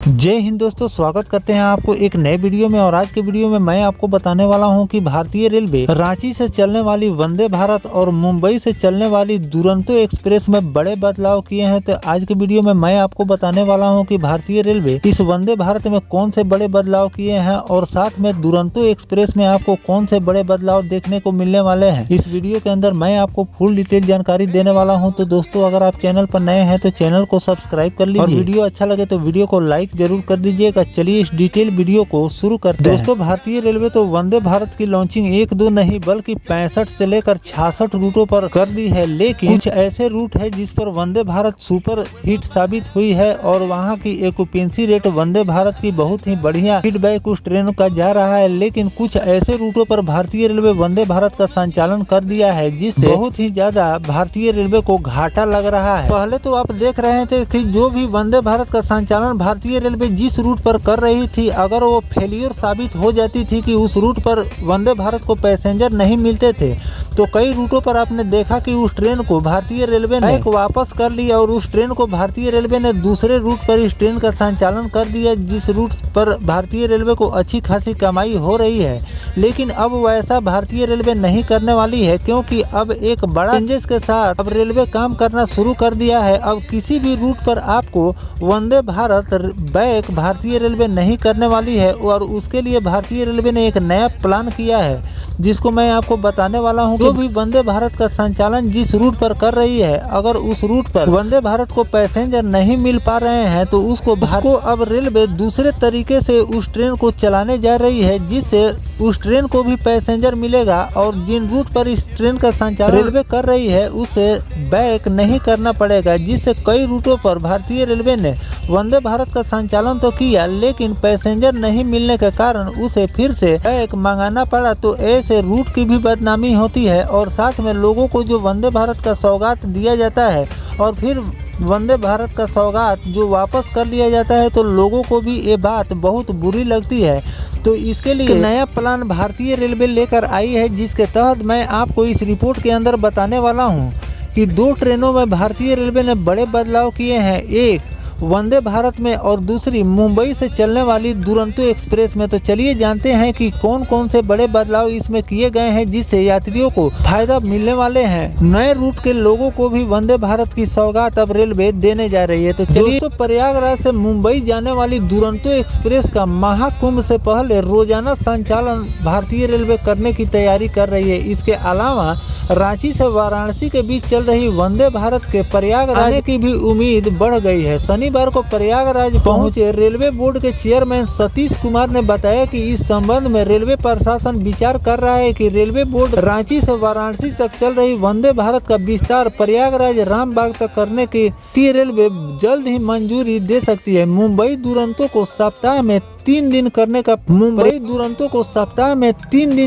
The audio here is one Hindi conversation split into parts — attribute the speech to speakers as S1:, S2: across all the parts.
S1: जय हिंद दोस्तों, स्वागत करते हैं आपको एक नए वीडियो में। और आज के वीडियो में मैं आपको बताने वाला हूं कि भारतीय रेलवे रांची से चलने वाली वंदे भारत और मुंबई से चलने वाली दुरंतो एक्सप्रेस में बड़े बदलाव किए हैं। तो आज के वीडियो में मैं आपको बताने वाला हूं कि भारतीय रेलवे इस वंदे भारत में कौन से बड़े बदलाव किए हैं और साथ में दुरंतो एक्सप्रेस में आपको कौन से बड़े बदलाव देखने को मिलने वाले हैं। इस वीडियो के अंदर मैं आपको फुल डिटेल जानकारी देने वाला हूँ। तो दोस्तों, अगर आप चैनल पर नए हैं तो चैनल को सब्सक्राइब कर लीजिए और वीडियो अच्छा लगे तो वीडियो को लाइक जरूर कर दीजिएगा। चलिए इस डिटेल वीडियो को शुरू करते हैं। दोस्तों, भारतीय रेलवे तो वंदे भारत की लॉन्चिंग 1-2 नहीं बल्कि 65 से लेकर 66 रूटों पर कर दी है। लेकिन कुछ ऐसे रूट है जिस पर वंदे भारत सुपर हिट साबित हुई है और वहां की ऑक्यूपेंसी रेट वंदे भारत की बहुत ही बढ़िया फीडबैक उस ट्रेन का जा रहा है। लेकिन कुछ ऐसे रूटों पर भारतीय रेलवे वंदे भारत का संचालन कर दिया है जिससे बहुत ही ज्यादा भारतीय रेलवे को घाटा लग रहा है। पहले तो आप देख रहे थे कि जो भी वंदे भारत का संचालन भारतीय रेलवे जिस रूट पर कर रही थी, अगर वो फेलियर साबित हो जाती थी कि उस रूट पर वंदे भारत को पैसेंजर नहीं मिलते थे, तो कई रूटों पर आपने देखा कि उस ट्रेन को भारतीय रेलवे ने वापस कर लिया और उस ट्रेन को भारतीय रेलवे ने दूसरे रूट पर इस ट्रेन का संचालन कर दिया जिस रूट पर भारतीय रेलवे को अच्छी खासी कमाई हो रही है। लेकिन अब वैसा भारतीय रेलवे नहीं करने वाली है, क्योंकि अब एक बड़ा चेंजेस के साथ अब रेलवे काम करना शुरू कर दिया है। अब किसी भी रूट पर आपको वंदे भारत बैक भारतीय रेलवे नहीं करने वाली है और उसके लिए भारतीय रेलवे ने एक नया प्लान किया है जिसको मैं आपको बताने वाला हूं। जो भी वंदे भारत का संचालन जिस रूट पर कर रही है, अगर उस रूट पर वंदे भारत को पैसेंजर नहीं मिल पा रहे हैं तो उसको अब रेलवे दूसरे तरीके से उस ट्रेन को चलाने जा रही है जिससे उस ट्रेन को भी पैसेंजर मिलेगा और जिन रूट पर इस ट्रेन का संचालन रेलवे कर रही है उसे बैक नहीं करना पड़ेगा। जिससे कई रूटों पर भारतीय रेलवे ने वंदे भारत का संचालन तो किया लेकिन पैसेंजर नहीं मिलने के कारण उसे फिर से बैक मंगाना पड़ा। तो ऐसे रूट की भी बदनामी होती है और साथ में लोगों को जो वंदे भारत का सौगात दिया जाता है और फिर वंदे भारत का सौगात जो वापस कर लिया जाता है, तो लोगों को भी ये बात बहुत बुरी लगती है। तो इसके लिए नया प्लान भारतीय रेलवे लेकर आई है जिसके तहत मैं आपको इस रिपोर्ट के अंदर बताने वाला हूं कि 2 ट्रेनों में भारतीय रेलवे ने बड़े बदलाव किए हैं, एक वंदे भारत में और दूसरी मुंबई से चलने वाली दुरंतो एक्सप्रेस में। तो चलिए जानते हैं कि कौन कौन से बड़े बदलाव इसमें किए गए हैं जिससे यात्रियों को फायदा मिलने वाले हैं। नए रूट के लोगों को भी वंदे भारत की सौगात अब रेलवे देने जा रही है। तो चलिए, तो प्रयागराज से मुंबई जाने वाली दुरंतो एक्सप्रेस का महाकुंभ से पहले रोजाना संचालन भारतीय रेलवे करने की तैयारी कर रही है। इसके अलावा रांची से वाराणसी के बीच चल रही वंदे भारत के प्रयागराज आने की भी उम्मीद बढ़ गई है। शनिवार को प्रयागराज पहुंचे रेलवे बोर्ड के चेयरमैन सतीश कुमार ने बताया कि इस संबंध में रेलवे प्रशासन विचार कर रहा है कि रेलवे बोर्ड रांची से वाराणसी तक चल रही वंदे भारत का विस्तार प्रयागराज रामबाग तक करने की रेलवे जल्द ही मंजूरी दे सकती है। मुंबई दुरंतो को सप्ताह में 3 दिन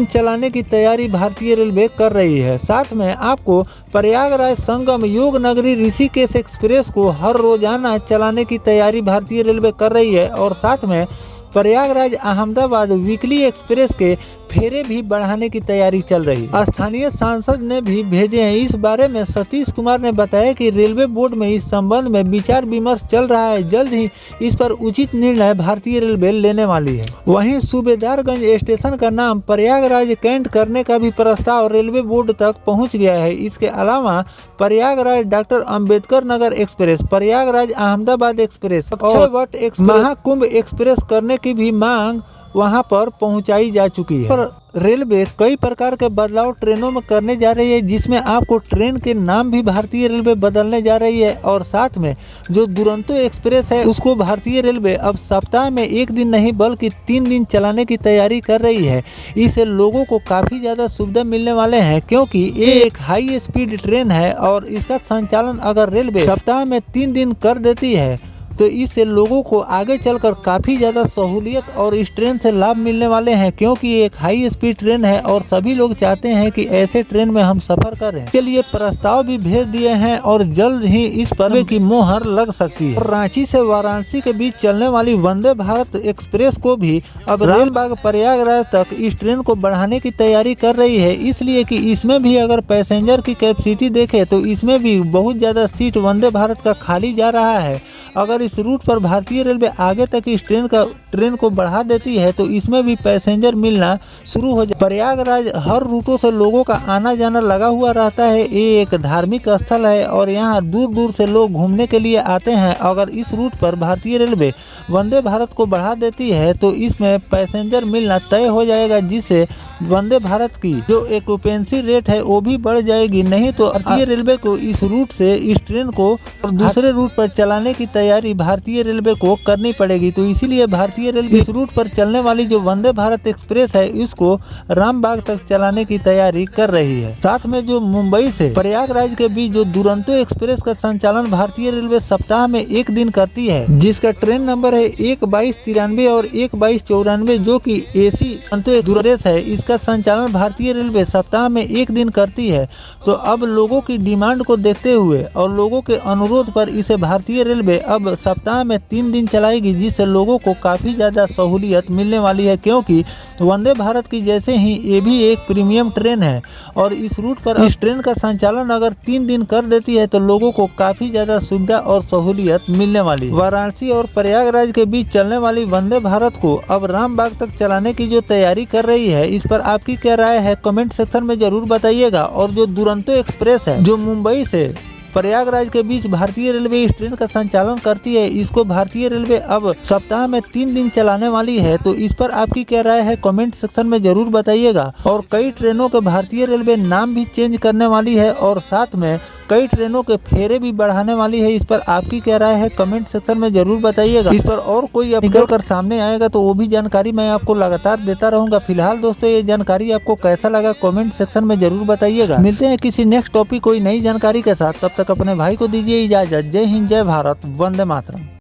S1: चलाने की तैयारी भारतीय रेलवे कर रही है। साथ में आपको प्रयागराज संगम योग नगरी ऋषिकेश एक्सप्रेस को हर रोजाना चलाने की तैयारी भारतीय रेलवे कर रही है और साथ में प्रयागराज अहमदाबाद वीकली एक्सप्रेस के फेरे भी बढ़ाने की तैयारी चल रही है। स्थानीय सांसद ने भी भेजे हैं। इस बारे में सतीश कुमार ने बताया कि रेलवे बोर्ड में इस संबंध में विचार विमर्श चल रहा है। जल्द ही इस पर उचित निर्णय भारतीय रेलवे लेने वाली है। वहीं सूबेदारगंज स्टेशन का नाम प्रयागराज कैंट करने का भी प्रस्ताव रेलवे बोर्ड तक पहुंच गया है। इसके अलावा Prayagraj doctor Ambedkar Nagar express, Prayagraj Ahmedabad express और महाकुंभ एक्सप्रेस करने की भी मांग वहां पर पहुंचाई जा चुकी है। पर रेलवे कई प्रकार के बदलाव ट्रेनों में करने जा रही है जिसमें आपको ट्रेन के नाम भी भारतीय रेलवे बदलने जा रही है और साथ में जो दुरंतो एक्सप्रेस है उसको भारतीय रेलवे अब सप्ताह में 1 दिन नहीं बल्कि 3 दिन चलाने की तैयारी कर रही है। इससे लोगों को काफ़ी ज़्यादा सुविधा मिलने वाले हैं, क्योंकि ये एक हाई स्पीड ट्रेन है और इसका संचालन अगर रेलवे सप्ताह में 3 दिन कर देती है तो इससे लोगों को आगे चलकर काफ़ी ज़्यादा सहूलियत और इस ट्रेन से लाभ मिलने वाले हैं, क्योंकि ये एक हाई स्पीड ट्रेन है और सभी लोग चाहते हैं कि ऐसे ट्रेन में हम सफ़र करें। इसके लिए प्रस्ताव भी भेज दिए हैं और जल्द ही इस पर की मोहर लग सकती है। रांची से वाराणसी के बीच चलने वाली वंदे भारत एक्सप्रेस को भी अब रामबाग प्रयागराज तक इस ट्रेन को बढ़ाने की तैयारी कर रही है, इसलिए कि इसमें भी अगर पैसेंजर की कैपेसिटी देखें तो इसमें भी बहुत ज़्यादा सीट वंदे भारत का खाली जा रहा है। अगर इस रूट पर भारतीय रेलवे आगे तक इस ट्रेन को बढ़ा देती है तो इसमें भी पैसेंजर मिलना शुरू हो जाए। प्रयागराज हर रूटों से लोगों का आना जाना लगा हुआ रहता है। ये एक धार्मिक स्थल है और यहाँ दूर दूर से लोग घूमने के लिए आते हैं। अगर इस रूट पर भारतीय रेलवे वंदे भारत को बढ़ा देती है तो इसमें पैसेंजर मिलना तय हो जाएगा, जिससे वंदे भारत की जो ऑक्यूपेंसी रेट है वो भी बढ़ जाएगी। नहीं तो भारतीय रेलवे को इस रूट से इस ट्रेन को और दूसरे रूट पर चलाने की तैयारी भारतीय रेलवे को करनी पड़ेगी। तो इसीलिए भारतीय रेलवे इस रूट पर चलने वाली जो वंदे भारत एक्सप्रेस है इसको रामबाग तक चलाने की तैयारी कर रही है। साथ में जो मुंबई से प्रयागराज के बीच जो दुरंतो एक्सप्रेस का संचालन भारतीय रेलवे सप्ताह में एक दिन करती है, जिसका ट्रेन नंबर है 12293 और 12294, जो कि एसी एक्सप्रेस है। इसका संचालन भारतीय रेलवे सप्ताह में एक दिन करती है। तो अब लोगों की डिमांड को देखते हुए और लोगों के अनुरोध पर इसे भारतीय रेलवे अब सप्ताह में 3 दिन चलाएगी, जिससे लोगों को काफ़ी ज़्यादा सहूलियत मिलने वाली है। क्योंकि वंदे भारत की जैसे ही ये भी एक प्रीमियम ट्रेन है और इस रूट पर इस ट्रेन का संचालन अगर 3 दिन कर देती है तो लोगों को काफ़ी ज़्यादा सुविधा और सहूलियत मिलने वाली है। वाराणसी और प्रयागराज के बीच चलने वाली वंदे भारत को अब रामबाग तक चलाने की जो तैयारी कर रही है, इस पर आपकी क्या राय है कमेंट सेक्शन में जरूर बताइएगा। और जो दुरंतो एक्सप्रेस है जो मुंबई से प्रयागराज के बीच भारतीय रेलवे इस ट्रेन का संचालन करती है, इसको भारतीय रेलवे अब सप्ताह में 3 दिन चलाने वाली है। तो इस पर आपकी क्या राय है कमेंट सेक्शन में जरूर बताइएगा। और कई ट्रेनों के भारतीय रेलवे नाम भी चेंज करने वाली है और साथ में कई ट्रेनों के फेरे भी बढ़ाने वाली है। इस पर आपकी क्या राय है कमेंट सेक्शन में जरूर बताइएगा। इस पर और कोई निकल कर सामने आएगा तो वो भी जानकारी मैं आपको लगातार देता रहूंगा। फिलहाल दोस्तों ये जानकारी आपको कैसा लगा कमेंट सेक्शन में जरूर बताइएगा। मिलते हैं किसी नेक्स्ट टॉपिक कोई नई जानकारी के साथ, तब तक अपने भाई को दीजिए इजाजत। जय हिंद, जय भारत, वंदे मातरम।